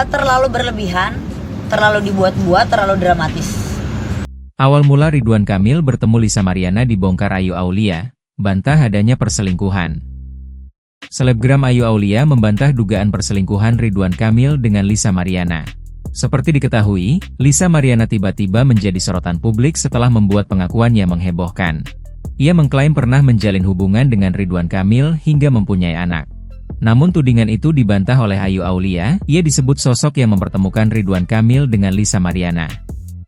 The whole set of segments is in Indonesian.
Terlalu berlebihan, terlalu dibuat-buat, terlalu dramatis. Awal mula Ridwan Kamil bertemu Lisa Mariana dibongkar Ayu Aulia, bantah adanya perselingkuhan. Selebgram Ayu Aulia membantah dugaan perselingkuhan Ridwan Kamil dengan Lisa Mariana. Seperti diketahui, Lisa Mariana tiba-tiba menjadi sorotan publik setelah membuat pengakuan yang menghebohkan. Ia mengklaim pernah menjalin hubungan dengan Ridwan Kamil hingga mempunyai anak. Namun tudingan itu dibantah oleh Ayu Aulia. Ia disebut sosok yang mempertemukan Ridwan Kamil dengan Lisa Mariana.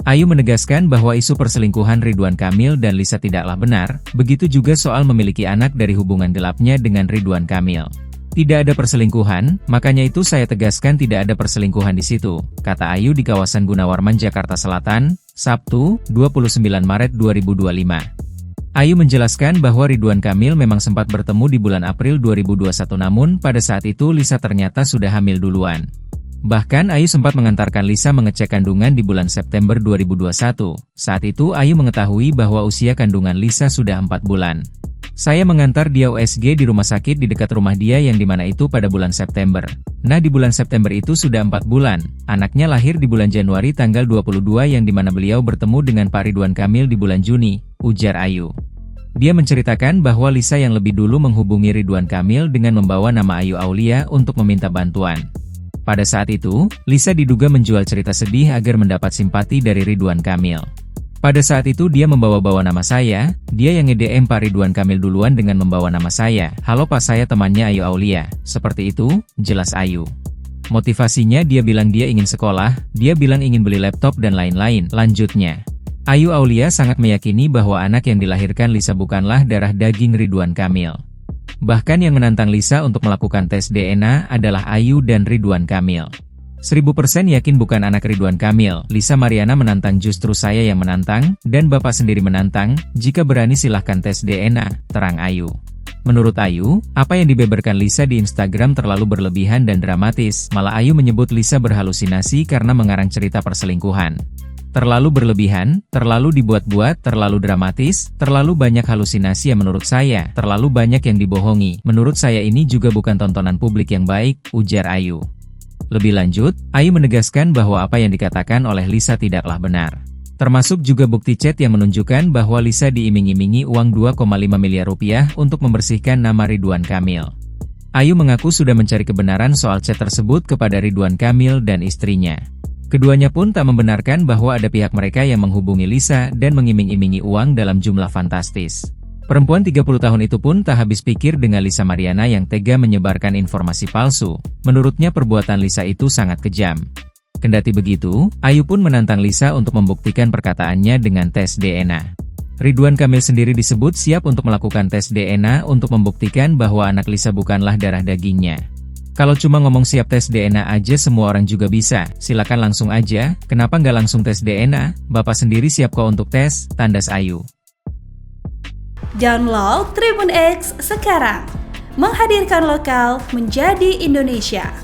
Ayu menegaskan bahwa isu perselingkuhan Ridwan Kamil dan Lisa tidaklah benar, begitu juga soal memiliki anak dari hubungan gelapnya dengan Ridwan Kamil. Tidak ada perselingkuhan, makanya itu saya tegaskan tidak ada perselingkuhan di situ, kata Ayu di kawasan Gunawarman, Jakarta Selatan, Sabtu, 29 Maret 2025. Ayu menjelaskan bahwa Ridwan Kamil memang sempat bertemu di bulan April 2021, namun pada saat itu Lisa ternyata sudah hamil duluan. Bahkan Ayu sempat mengantarkan Lisa mengecek kandungan di bulan September 2021. Saat itu Ayu mengetahui bahwa usia kandungan Lisa sudah 4 bulan. Saya mengantar dia USG di rumah sakit di dekat rumah dia yang dimana itu pada bulan September. Nah di bulan September itu sudah 4 bulan. Anaknya lahir di bulan Januari tanggal 22 yang dimana beliau bertemu dengan Pak Ridwan Kamil di bulan Juni, ujar Ayu. Dia menceritakan bahwa Lisa yang lebih dulu menghubungi Ridwan Kamil dengan membawa nama Ayu Aulia untuk meminta bantuan. Pada saat itu, Lisa diduga menjual cerita sedih agar mendapat simpati dari Ridwan Kamil. Pada saat itu dia membawa-bawa nama saya, dia yang nge-DM Pak Ridwan Kamil duluan dengan membawa nama saya. Halo Pak, saya temannya Ayu Aulia. Seperti itu, jelas Ayu. Motivasinya dia bilang dia ingin sekolah, dia bilang ingin beli laptop dan lain-lain, lanjutnya. Ayu Aulia sangat meyakini bahwa anak yang dilahirkan Lisa bukanlah darah daging Ridwan Kamil. Bahkan yang menantang Lisa untuk melakukan tes DNA adalah Ayu dan Ridwan Kamil. 1000% yakin bukan anak Ridwan Kamil. Lisa Mariana menantang, justru saya yang menantang, dan Bapak sendiri menantang, jika berani silahkan tes DNA, terang Ayu. Menurut Ayu, apa yang dibeberkan Lisa di Instagram terlalu berlebihan dan dramatis, malah Ayu menyebut Lisa berhalusinasi karena mengarang cerita perselingkuhan. Terlalu berlebihan, terlalu dibuat-buat, terlalu dramatis, terlalu banyak halusinasi yang menurut saya, terlalu banyak yang dibohongi. Menurut saya ini juga bukan tontonan publik yang baik, ujar Ayu. Lebih lanjut, Ayu menegaskan bahwa apa yang dikatakan oleh Lisa tidaklah benar. Termasuk juga bukti chat yang menunjukkan bahwa Lisa diiming-imingi uang 2,5 miliar rupiah untuk membersihkan nama Ridwan Kamil. Ayu mengaku sudah mencari kebenaran soal chat tersebut kepada Ridwan Kamil dan istrinya. Keduanya pun tak membenarkan bahwa ada pihak mereka yang menghubungi Lisa dan mengiming-imingi uang dalam jumlah fantastis. Perempuan 30 tahun itu pun tak habis pikir dengan Lisa Mariana yang tega menyebarkan informasi palsu. Menurutnya perbuatan Lisa itu sangat kejam. Kendati begitu, Ayu pun menantang Lisa untuk membuktikan perkataannya dengan tes DNA. Ridwan Kamil sendiri disebut siap untuk melakukan tes DNA untuk membuktikan bahwa anak Lisa bukanlah darah dagingnya. Kalau cuma ngomong siap tes DNA aja semua orang juga bisa, silakan langsung aja, kenapa nggak langsung tes DNA? Bapak sendiri siap kok untuk tes, tandas Ayu. Download Tribun X sekarang, menghadirkan lokal menjadi Indonesia.